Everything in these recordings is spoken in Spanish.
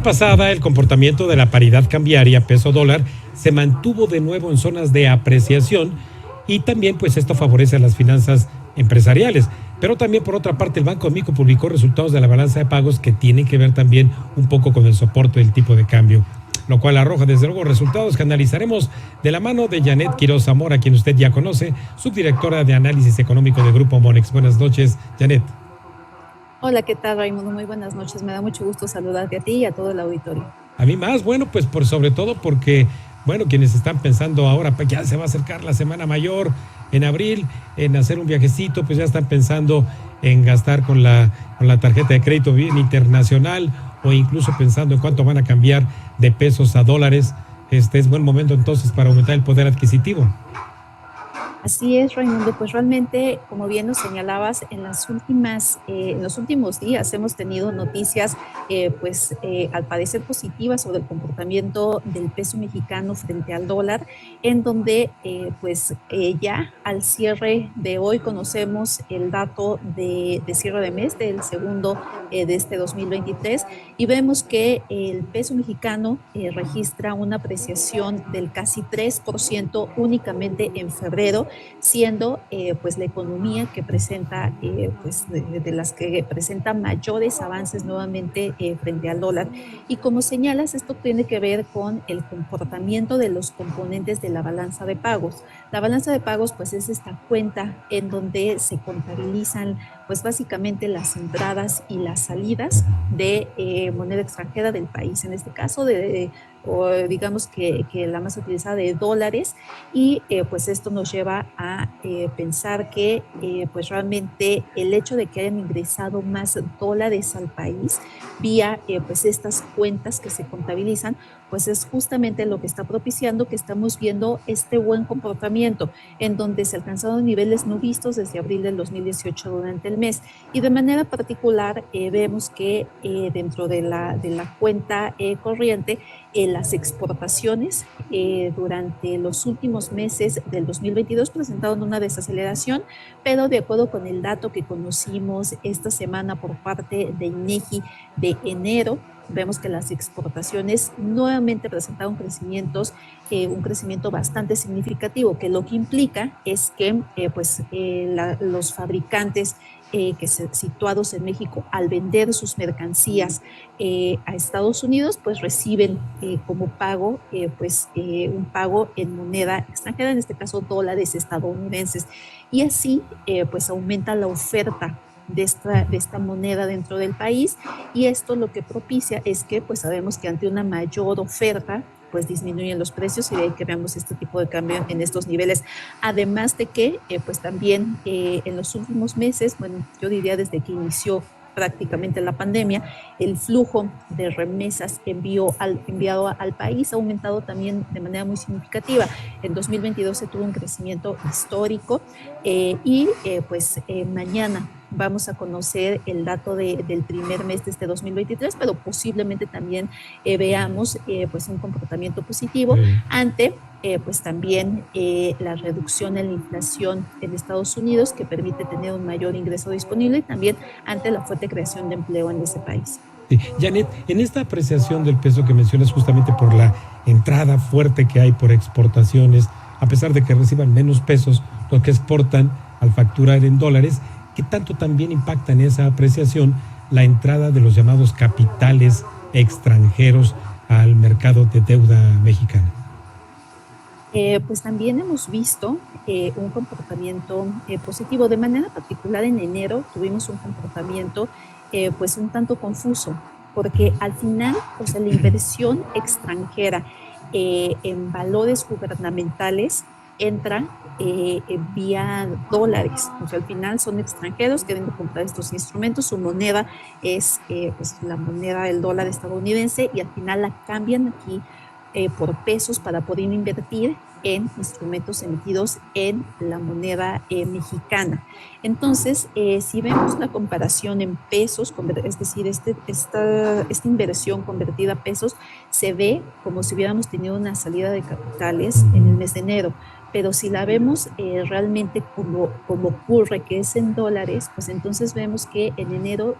semana pasada, el comportamiento de la paridad cambiaria peso-dólar se mantuvo de nuevo en zonas de apreciación y también pues esto favorece a las finanzas empresariales. Pero también por otra parte el Banco de México publicó resultados de la balanza de pagos que tienen que ver también un poco con el soporte del tipo de cambio, lo cual arroja desde luego resultados que analizaremos de la mano de Janet Quiroz Zamora, quien usted ya conoce, subdirectora de análisis económico de Grupo Monex. Buenas noches, Janet. Hola, ¿qué tal, Raimundo? Muy buenas noches. Me da mucho gusto saludarte a ti y a todo el auditorio. A mí más, bueno, pues por sobre todo porque, bueno, quienes están pensando ahora, pues ya se va a acercar la Semana Mayor en abril, en hacer un viajecito, pues ya están pensando en gastar con la tarjeta de crédito bien internacional o incluso pensando en cuánto van a cambiar de pesos a dólares. Este es buen momento entonces para aumentar el poder adquisitivo. Así es, Raimundo, pues realmente, como bien nos señalabas, en los últimos días hemos tenido noticias, al parecer positivas sobre el comportamiento del peso mexicano frente al dólar, en donde, ya al cierre de hoy conocemos el dato de cierre de mes del segundo de este 2023 y vemos que el peso mexicano registra una apreciación del casi 3% únicamente en febrero, siendo la economía que presenta, de las que presenta mayores avances nuevamente frente al dólar. Y como señalas, esto tiene que ver con el comportamiento de los componentes de la balanza de pagos. La balanza de pagos pues es esta cuenta en donde se contabilizan pues básicamente las entradas y las salidas de moneda extranjera del país, en este caso o digamos que la más utilizada de dólares, y pues esto nos lleva a pensar que pues realmente el hecho de que hayan ingresado más dólares al país vía pues estas cuentas que se contabilizan, pues es justamente lo que está propiciando que estamos viendo este buen comportamiento, en donde se alcanzaron niveles no vistos desde abril del 2018 durante el mes. Y de manera particular vemos que dentro de la cuenta corriente, las exportaciones durante los últimos meses del 2022 presentaron una desaceleración, pero de acuerdo con el dato que conocimos esta semana por parte de INEGI de enero, vemos que las exportaciones nuevamente presentaron un crecimiento bastante significativo, que lo que implica es que los fabricantes situados en México, al vender sus mercancías a Estados Unidos, pues reciben como pago un pago en moneda extranjera, en este caso dólares estadounidenses, y así pues aumenta la oferta de esta moneda dentro del país, y esto lo que propicia es que pues sabemos que ante una mayor oferta pues disminuyen los precios, y de ahí que veamos este tipo de cambio en estos niveles. Además de que pues también en los últimos meses, bueno, yo diría desde que inició prácticamente la pandemia, el flujo de remesas enviado al país ha aumentado también de manera muy significativa. En 2022 se tuvo un crecimiento histórico mañana vamos a conocer el dato del primer mes de este 2023, pero posiblemente también veamos un comportamiento positivo ante también la reducción en la inflación en Estados Unidos, que permite tener un mayor ingreso disponible, y también ante la fuerte creación de empleo en ese país. Sí. Janet, en esta apreciación del peso que mencionas justamente por la entrada fuerte que hay por exportaciones, a pesar de que reciban menos pesos, los que exportan al facturar en dólares, ¿qué tanto también impacta en esa apreciación la entrada de los llamados capitales extranjeros al mercado de deuda mexicana? Pues también hemos visto un comportamiento positivo. De manera particular, en enero tuvimos un comportamiento un tanto confuso, porque al final, o sea, la inversión extranjera en valores gubernamentales entra vía dólares. O sea, al final son extranjeros que deben de comprar estos instrumentos, su moneda es la moneda del dólar estadounidense, y al final la cambian aquí por pesos para poder invertir en instrumentos emitidos en la moneda mexicana. Entonces, si vemos la comparación en pesos, es decir, esta inversión convertida a pesos, se ve como si hubiéramos tenido una salida de capitales en el mes de enero. pero si la vemos realmente como ocurre, que es en dólares, pues entonces vemos que en enero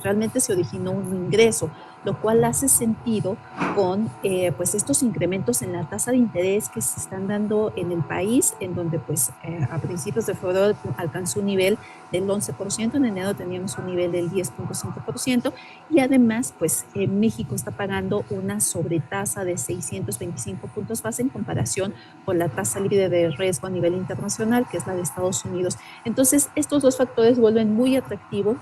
realmente se originó un ingreso, lo cual hace sentido con pues estos incrementos en la tasa de interés que se están dando en el país, en donde pues a principios de febrero alcanzó un nivel del 11%, en enero teníamos un nivel del 10.5%, y además pues México está pagando una sobretasa de 625 puntos base en comparación con la tasa libre de riesgo a nivel internacional, que es la de Estados Unidos. Entonces, estos dos factores vuelven muy atractivo,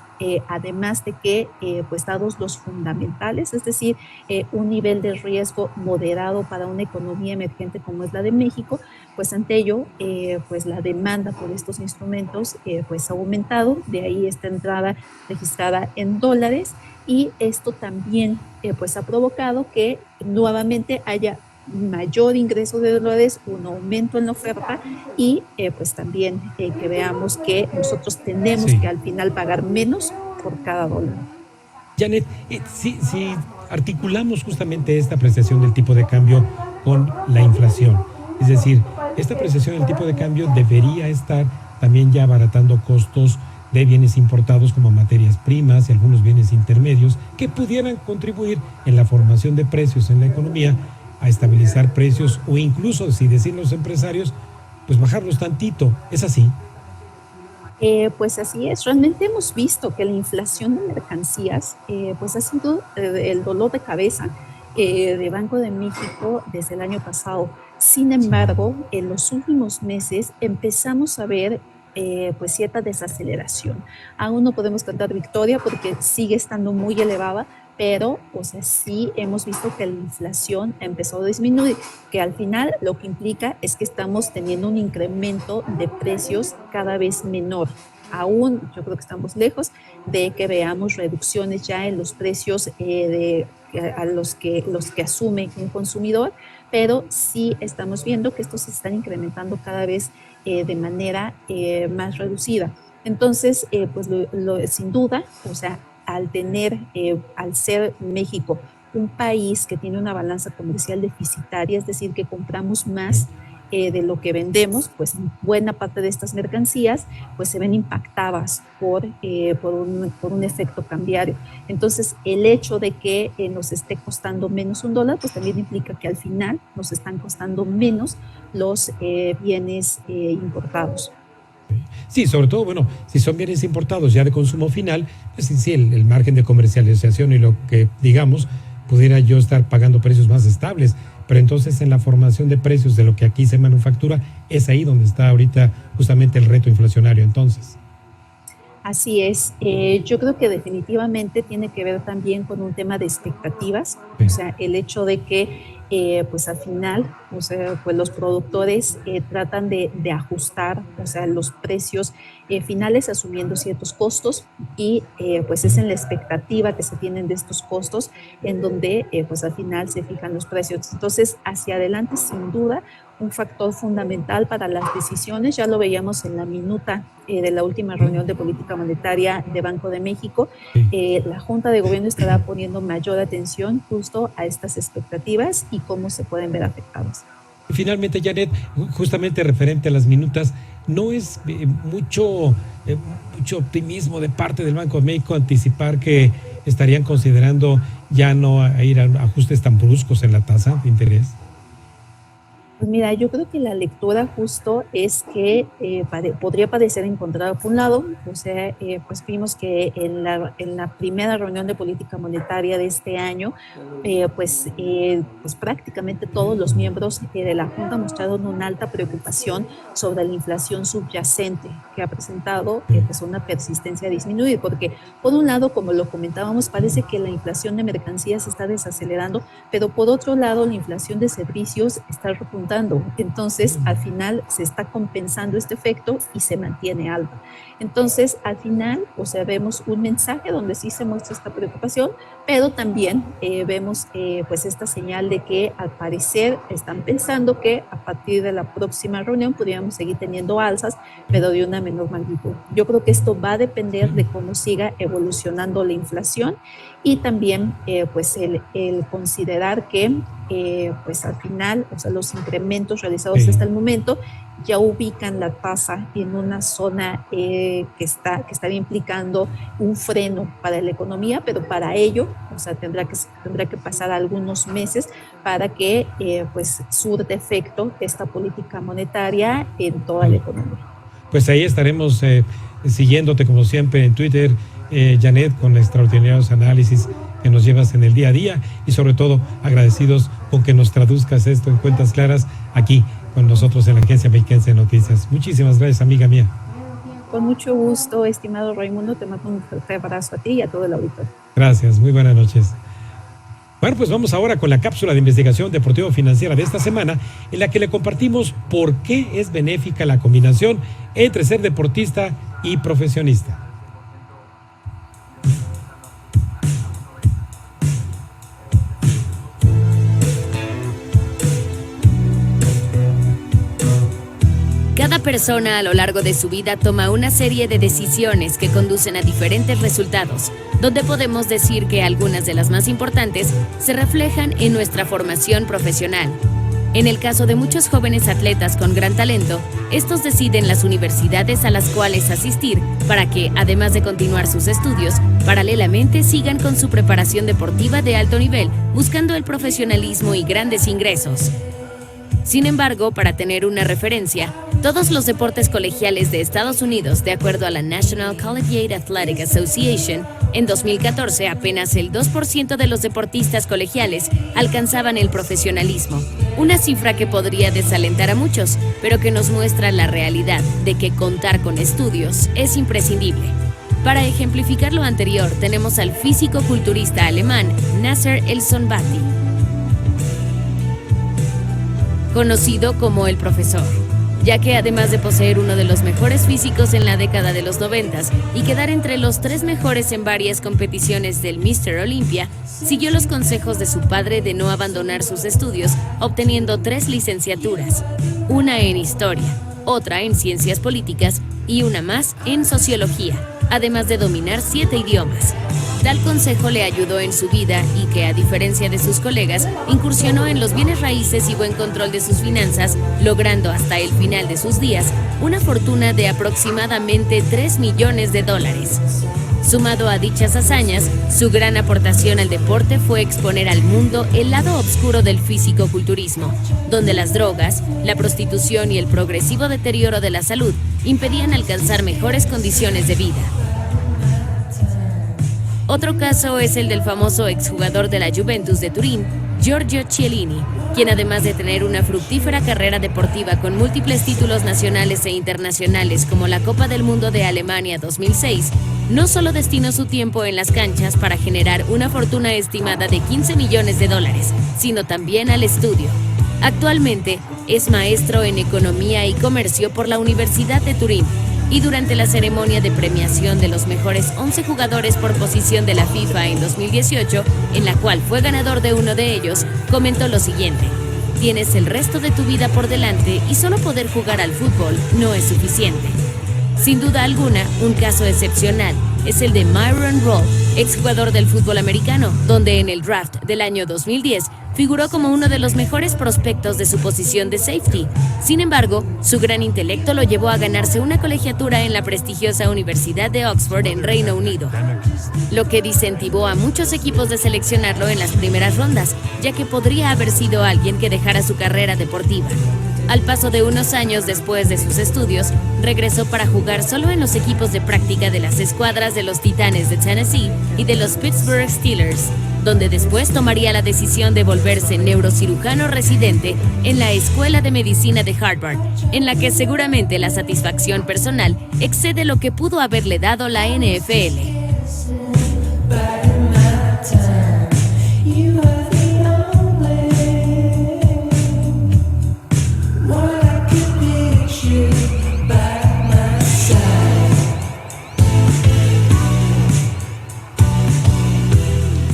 además de que, pues dados los fundamentales, es decir, un nivel de riesgo moderado para una economía emergente como es la de México, pues ante ello, pues la demanda por estos instrumentos pues ha aumentado, de ahí esta entrada registrada en dólares, y esto también pues ha provocado que nuevamente haya mayor ingreso de dólares, un aumento en la oferta y pues también que veamos que nosotros tenemos Sí. que al final pagar menos por cada dólar. Janet, si articulamos justamente esta apreciación del tipo de cambio con la inflación, es decir, esta apreciación del tipo de cambio debería estar también ya abaratando costos de bienes importados como materias primas y algunos bienes intermedios que pudieran contribuir en la formación de precios en la economía, a estabilizar precios o incluso, si deciden los empresarios, pues bajarlos tantito. ¿Es así? Pues así es, realmente hemos visto que la inflación de mercancías pues ha sido el dolor de cabeza de Banco de México desde el año pasado. Sin Sí. embargo, en los últimos meses empezamos a ver pues cierta desaceleración. Aún no podemos cantar victoria porque sigue estando muy elevada, pero o sea, sí hemos visto que la inflación ha empezado a disminuir, que al final lo que implica es que estamos teniendo un incremento de precios cada vez menor. Aún yo creo que estamos lejos de que veamos reducciones ya en los precios a los que asume un consumidor, pero sí estamos viendo que estos se están incrementando cada vez de manera más reducida. Entonces, pues sin duda, o sea, al ser México un país que tiene una balanza comercial deficitaria, es decir, que compramos Sí. más de lo que vendemos, pues buena parte de estas mercancías pues se ven impactadas por un efecto cambiario. Entonces, el hecho de que nos esté costando menos un dólar, pues también implica que al final nos están costando menos los bienes importados. Sí, sobre todo, bueno, si son bienes importados ya de consumo final, pues sí, sí, el margen de comercialización y lo que digamos, pudiera yo estar pagando precios más estables. Pero entonces en la formación de precios de lo que aquí se manufactura, es ahí donde está ahorita justamente el reto inflacionario entonces. Así es, yo creo que definitivamente tiene que ver también con un tema de expectativas, o Sí. sea, el hecho de que pues al final, o sea, pues los productores tratan de ajustar, o sea, los precios finales asumiendo ciertos costos y pues es en la expectativa que se tienen de estos costos en donde pues al final se fijan los precios. Entonces, hacia adelante, sin duda, un factor fundamental para las decisiones, ya lo veíamos en la minuta de la última reunión de política monetaria de Banco de México, Sí. la Junta de Gobierno estará poniendo mayor atención justo a estas expectativas y cómo se pueden ver afectadas. Y finalmente, Janet, justamente referente a las minutas, ¿no es eh, mucho optimismo de parte del Banco de México anticipar que estarían considerando ya no ir a ajustes tan bruscos en la tasa de interés? Pues mira, yo creo que la lectura justo es que podría parecer encontrado por un lado, o sea, pues vimos que en la primera reunión de política monetaria de este año, pues prácticamente todos los miembros de la Junta mostraron una alta preocupación sobre la inflación subyacente que ha presentado Sí. pues una persistencia a disminuir, porque por un lado, como lo comentábamos, parece que la inflación de mercancías está desacelerando, pero por otro lado la inflación de servicios está repuntando. Entonces, al final se está compensando este efecto y se mantiene alta. Entonces, al final, o sea, vemos un mensaje donde sí se muestra esta preocupación, pero también vemos pues esta señal de que al parecer están pensando que a partir de la próxima reunión podríamos seguir teniendo alzas, pero de una menor magnitud. Yo creo que esto va a depender de cómo siga evolucionando la inflación y también pues el considerar que pues al final, o sea, los incrementos realizados Sí. hasta el momento ya ubican la tasa en una zona que está implicando un freno para la economía, pero para ello, o sea, tendrá que pasar algunos meses para que pues surte efecto esta política monetaria en toda la economía. Pues ahí estaremos siguiéndote como siempre en Twitter, Janet, con extraordinarios análisis que nos llevas en el día a día y sobre todo agradecidos con que nos traduzcas esto en cuentas claras aquí con nosotros en la Agencia Mexiquense de Noticias. Muchísimas gracias, amiga mía. Con mucho gusto, estimado Raimundo, te mando un fuerte abrazo a ti y a todo el auditorio. Gracias, muy buenas noches. Bueno, pues vamos ahora con la cápsula de investigación deportivo-financiera de esta semana, en la que le compartimos por qué es benéfica la combinación entre ser deportista y profesionista. Cada persona a lo largo de su vida toma una serie de decisiones que conducen a diferentes resultados, donde podemos decir que algunas de las más importantes se reflejan en nuestra formación profesional. En el caso de muchos jóvenes atletas con gran talento, estos deciden las universidades a las cuales asistir para que, además de continuar sus estudios, paralelamente sigan con su preparación deportiva de alto nivel, buscando el profesionalismo y grandes ingresos. Sin embargo, para tener una referencia, todos los deportes colegiales de Estados Unidos, de acuerdo a la National Collegiate Athletic Association, en 2014 apenas el 2% de los deportistas colegiales alcanzaban el profesionalismo, una cifra que podría desalentar a muchos, pero que nos muestra la realidad de que contar con estudios es imprescindible. Para ejemplificar lo anterior, tenemos al físico-culturista alemán Nasser El-Sonbaty, conocido como el profesor, ya que además de poseer uno de los mejores físicos en la década de los 90 y quedar entre los 3 mejores en varias competiciones del Mr. Olympia, siguió los consejos de su padre de no abandonar sus estudios, obteniendo 3 licenciaturas, una en Historia, otra en Ciencias Políticas y una más en Sociología, además de dominar 7 idiomas. Tal consejo le ayudó en su vida y que, a diferencia de sus colegas, incursionó en los bienes raíces y buen control de sus finanzas, logrando hasta el final de sus días una fortuna de aproximadamente $3 millones. Sumado a dichas hazañas, su gran aportación al deporte fue exponer al mundo el lado oscuro del físico-culturismo, donde las drogas, la prostitución y el progresivo deterioro de la salud impedían alcanzar mejores condiciones de vida. Otro caso es el del famoso exjugador de la Juventus de Turín, Giorgio Chiellini, quien además de tener una fructífera carrera deportiva con múltiples títulos nacionales e internacionales como la Copa del Mundo de Alemania 2006, no solo destinó su tiempo en las canchas para generar una fortuna estimada de $15 millones, sino también al estudio. Actualmente es maestro en Economía y Comercio por la Universidad de Turín, y durante la ceremonia de premiación de los mejores 11 jugadores por posición de la FIFA en 2018, en la cual fue ganador de uno de ellos, comentó lo siguiente: tienes el resto de tu vida por delante y solo poder jugar al fútbol no es suficiente. Sin duda alguna, un caso excepcional es el de Myron Rolle, exjugador del fútbol americano, donde en el draft del año 2010 figuró como uno de los mejores prospectos de su posición de safety. Sin embargo, su gran intelecto lo llevó a ganarse una colegiatura en la prestigiosa Universidad de Oxford en Reino Unido, lo que disincentivó a muchos equipos de seleccionarlo en las primeras rondas, ya que podría haber sido alguien que dejara su carrera deportiva. Al paso de unos años después de sus estudios, regresó para jugar solo en los equipos de práctica de las escuadras de los Titanes de Tennessee y de los Pittsburgh Steelers, donde después tomaría la decisión de volverse neurocirujano residente en la Escuela de Medicina de Harvard, en la que seguramente la satisfacción personal excede lo que pudo haberle dado la NFL.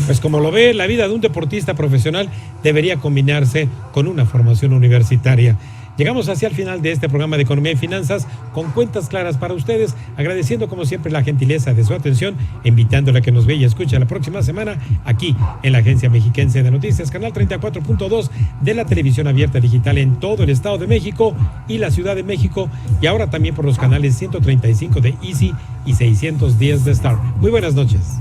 Pues como lo ve, la vida de un deportista profesional debería combinarse con una formación universitaria. Llegamos hacia el final de este programa de Economía y Finanzas con cuentas claras para ustedes, agradeciendo como siempre la gentileza de su atención, invitándole a que nos vea y escuche la próxima semana aquí en la Agencia Mexiquense de Noticias, canal 34.2 de la televisión abierta digital en todo el Estado de México y la Ciudad de México, y ahora también por los canales 135 de Easy y 610 de Star. Muy buenas noches.